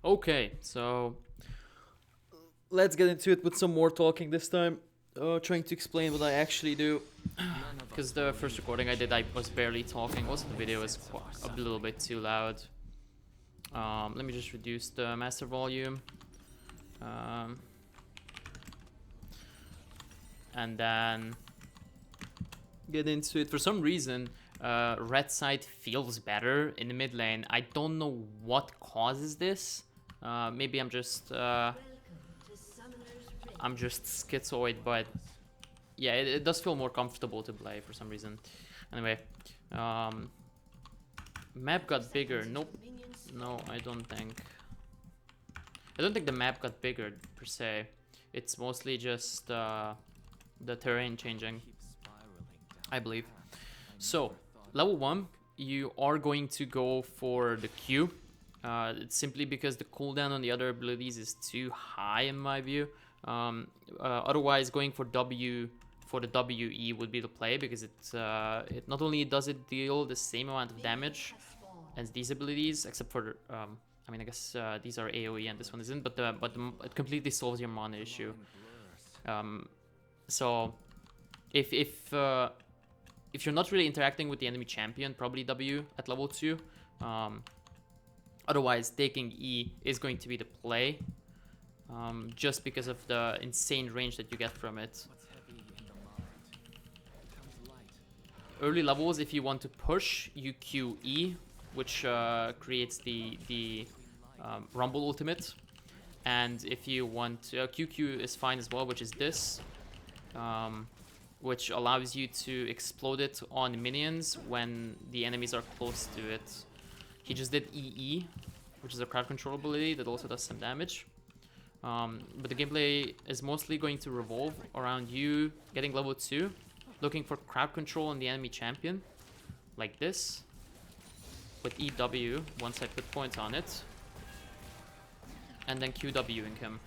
Okay, so let's get into it with some more talking this time. Trying to explain what I actually do. Because the first recording I did, I was barely talking. Also, the video was a little bit too loud. Let me just reduce the master volume. And then get into it. For some reason, red side feels better in the mid lane. I don't know what causes this. Maybe I'm just schizoid, but yeah, it does feel more comfortable to play for some reason. Anyway, map got bigger. Nope. No, I don't think. I don't think the map got bigger per se. It's mostly just the terrain changing, I believe. So, level 1, you are going to go for the Q. It's simply because the cooldown on the other abilities is too high in my view. Otherwise, going for W for the WE would be the play, because it not only does it deal the same amount of damage as these abilities, except for I mean, I guess these are AoE and this one isn't, but it completely solves your mana issue. So if you're not really interacting with the enemy champion, probably W at level 2. Otherwise, taking E is going to be the play, just because of the insane range that you get from it. Early levels, if you want to push, you Q E, which creates the Rumble ultimate. And if you want QQ is fine as well, which is this, which allows you to explode it on minions when the enemies are close to it. He just did EE, which is a crowd control ability that also does some damage. But the gameplay is mostly going to revolve around you getting level 2, looking for crowd control on the enemy champion, like this, with EW once I put points on it, and then QWing him,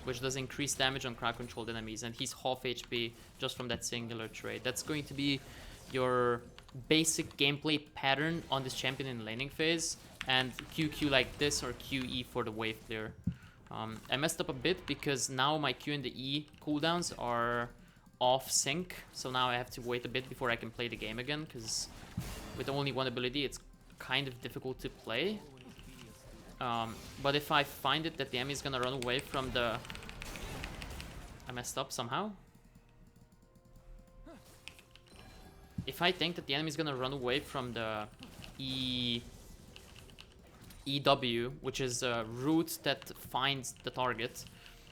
which does increase damage on crowd controlled enemies, and he's half HP just from that singular trade. That's going to be your basic gameplay pattern on this champion in laning phase, and QQ like this or QE for the wave clear. I messed up a bit because now my Q and the E cooldowns are off sync, so now I have to wait a bit before I can play the game again, because with only one ability it's kind of difficult to play. But if I find it that the enemy is gonna run away from the... I messed up somehow. If I think that the enemy is gonna run away from the EW, which is a route that finds the target,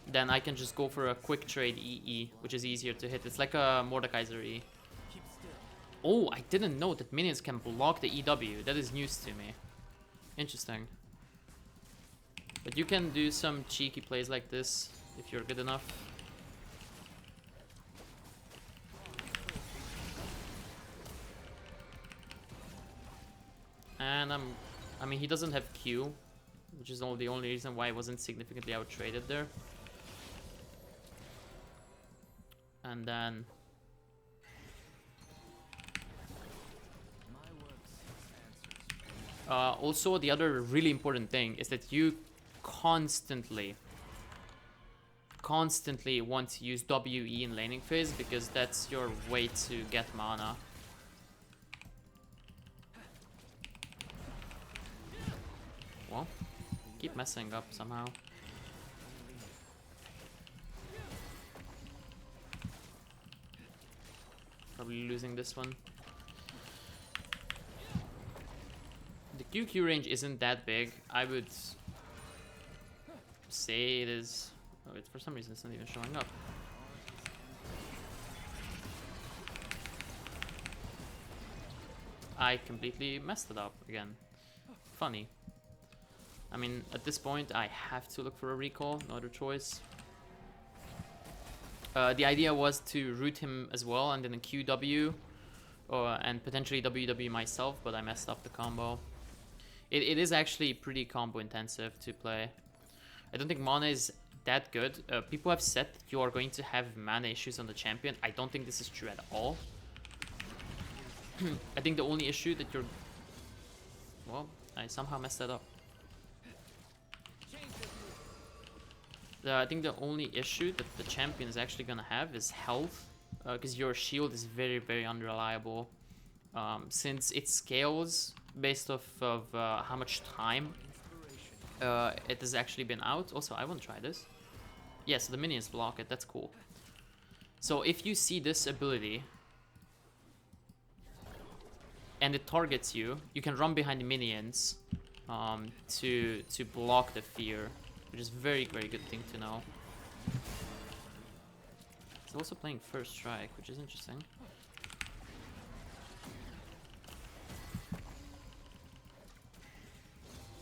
then I can just go for a quick trade EE, which is easier to hit. It's like a Mordekaiser E. Oh, I didn't know that minions can block the EW. That is news to me. Interesting. But you can do some cheeky plays like this if you're good enough. And I mean, he doesn't have Q, which is the only reason why I wasn't significantly out-traded there. And then... also, the other really important thing is that you constantly want to use WE in laning phase, because that's your way to get mana. Well, keep messing up somehow. Probably losing this one. The QQ range isn't that big. I would say it is... Oh, for some reason it's not even showing up. I completely messed it up again. Funny. I mean, at this point I have to look for a recall, no other choice. The idea was to root him as well and then a QW and potentially WW myself, but I messed up the combo. It is actually pretty combo intensive to play. I don't think mana is that good. People have said that you are going to have mana issues on the champion. I don't think this is true at all. I think the only issue that you're... Well, I somehow messed that up. I think the only issue that the champion is actually gonna have is health, because your shield is very, very unreliable. Since it scales based off of how much time it has actually been out. Also, I want to try this. Yeah, so the minions block it. That's cool. So if you see this ability and it targets you, you can run behind the minions to block the fear, which is very, very good thing to know. He's also playing first strike, which is interesting.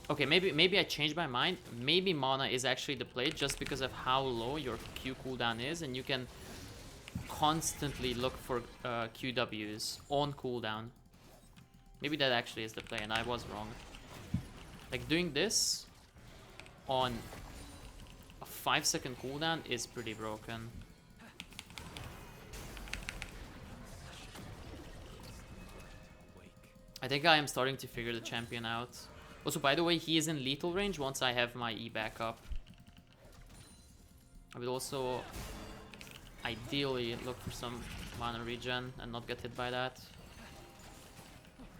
Okay, maybe I changed my mind. Maybe mana is actually the play just because of how low your Q cooldown is, and you can constantly look for QWs on cooldown. Maybe that actually is the play, and I was wrong. Like, doing this on a 5-second cooldown is pretty broken. I think I am starting to figure the champion out. Also, by the way, he is in lethal range once I have my E back up. I will also ideally look for some mana regen and not get hit by that.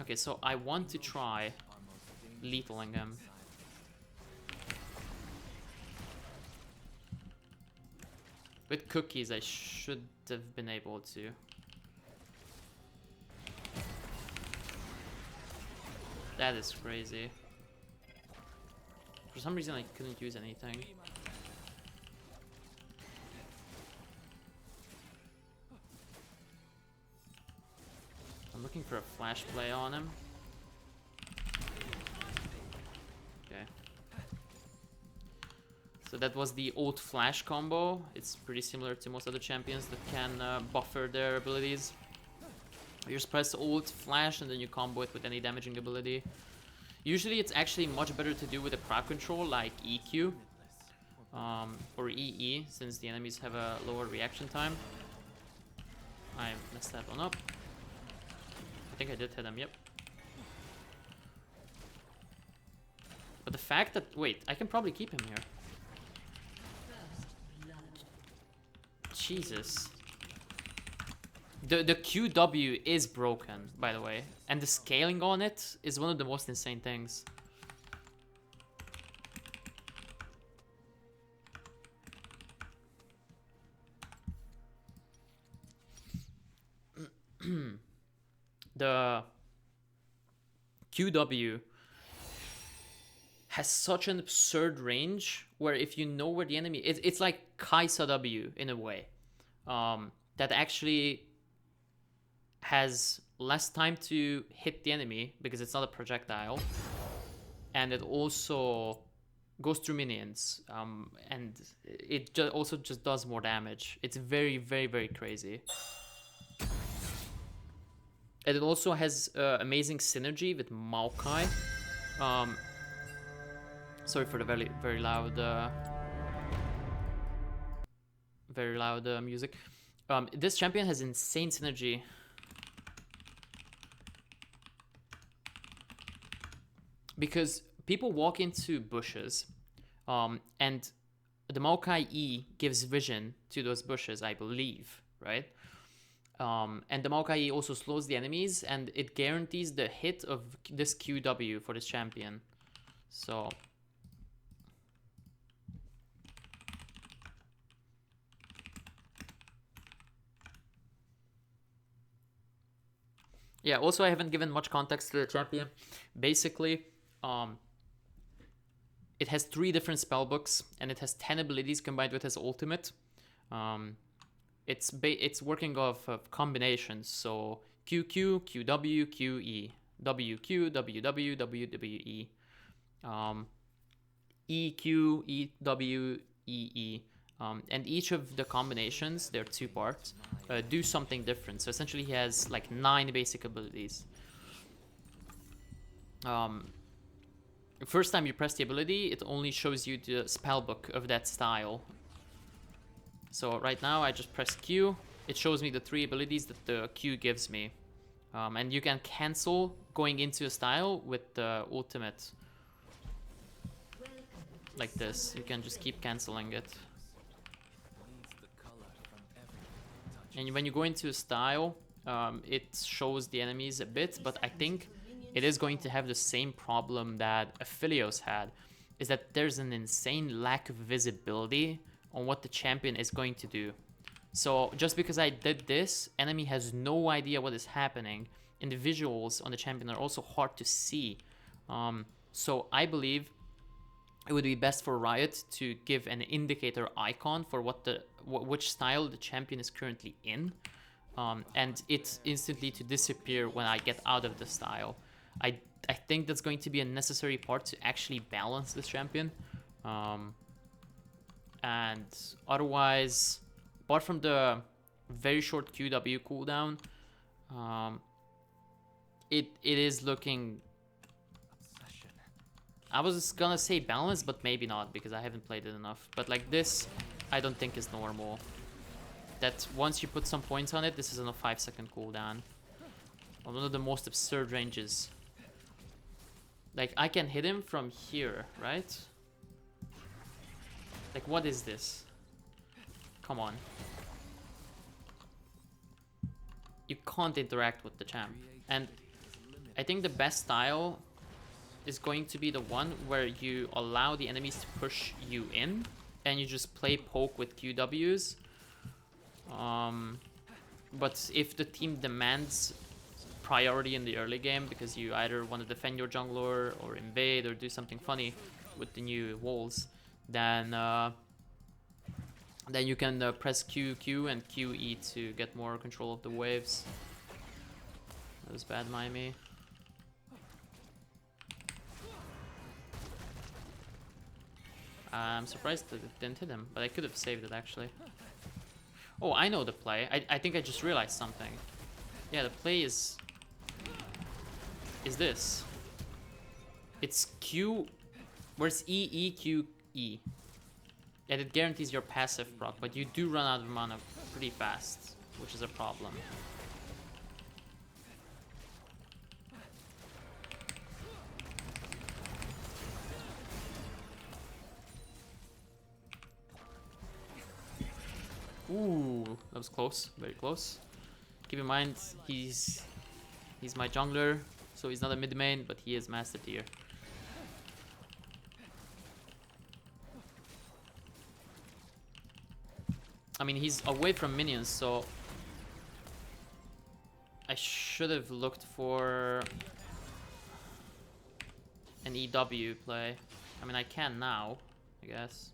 Okay, so I want to try lethaling him. With cookies, I should have been able to. That is crazy. For some reason, I couldn't use anything. I'm looking for a flash play on him. Okay. So that was the ult flash combo. It's pretty similar to most other champions that can buffer their abilities. You just press ult, flash, and then you combo it with any damaging ability. Usually it's actually much better to do with a crowd control like EQ or EE, since the enemies have a lower reaction time. I messed that one up. I think I did hit him, yep. But the fact that... Wait, I can probably keep him here. Jesus. The QW is broken, by the way. And the scaling on it is one of the most insane things. The QW has such an absurd range where if you know where the enemy... It's like Kaisa W in a way. That actually has less time to hit the enemy because it's not a projectile, and it also goes through minions, and it also just does more damage. It's very, very, very crazy. And it also has amazing synergy with Maokai. Sorry for the very, very loud music. This champion has insane synergy. Because people walk into bushes, and the Maokai E gives vision to those bushes, I believe, right? And the Maokai E also slows the enemies, and it guarantees the hit of this QW for this champion. So... yeah, also I haven't given much context to the champion. Basically, it has 3 different spellbooks, and it has 10 abilities combined with his ultimate. It's working off of combinations, so QQ, QW, QE, WQ, WW, WWE, EQ, EW, EE. And each of the combinations, they're 2 parts, do something different. So essentially he has like 9 basic abilities. First time you press the ability, it only shows you the spellbook of that style. So right now I just press Q. It shows me the 3 abilities that the Q gives me. And you can cancel going into a style with the ultimate. Like this. You can just keep canceling it. And when you go into style, it shows the enemies a bit, but I think it is going to have the same problem that Aphelios had, is that there's an insane lack of visibility on what the champion is going to do. So just because I did this, enemy has no idea what is happening, and the visuals on the champion are also hard to see. So I believe it would be best for Riot to give an indicator icon for which style the champion is currently in, and it's instantly to disappear when I get out of the style. I think that's going to be a necessary part to actually balance this champion, and otherwise, apart from the very short QW cooldown, it is looking. I was gonna say balanced, but maybe not because I haven't played it enough. But like this, I don't think is normal. That once you put some points on it, this is on a 5-second cooldown. One of the most absurd ranges. Like I can hit him from here, right? Like what is this? Come on. You can't interact with the champ. And I think the best style is going to be the one where you allow the enemies to push you in and you just play poke with QWs. But if the team demands priority in the early game because you either want to defend your jungler or invade or do something funny with the new walls, then you can press QQ and QE to get more control of the waves. That was bad, Miami. I'm surprised that it didn't hit him, but I could have saved it actually. Oh, I know the play. I think I just realized something. Yeah, the play is this. It's Q, where's E, E, Q, E. And it guarantees your passive proc, but you do run out of mana pretty fast, which is a problem. Ooh, that was close, very close. Keep in mind, he's my jungler, so he's not a mid main, but he is master tier. I mean, he's away from minions, so I should have looked for an EW play. I mean, I can now, I guess.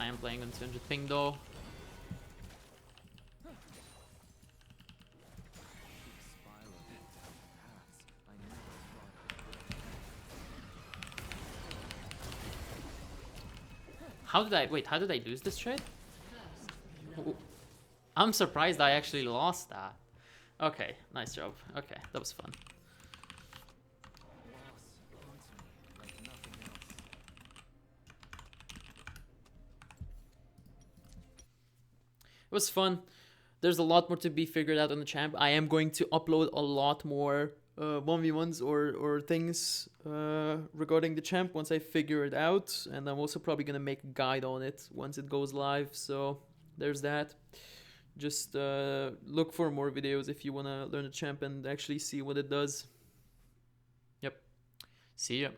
I am playing on 200 ping though. How did I lose this trade? I'm surprised I actually lost that. Okay, nice job. Okay, that was fun. It was fun. There's a lot more to be figured out on the champ. I am going to upload a lot more 1v1s or things regarding the champ once I figure it out. And I'm also probably going to make a guide on it once it goes live. So there's that. Just look for more videos if you want to learn the champ and actually see what it does. Yep. See ya.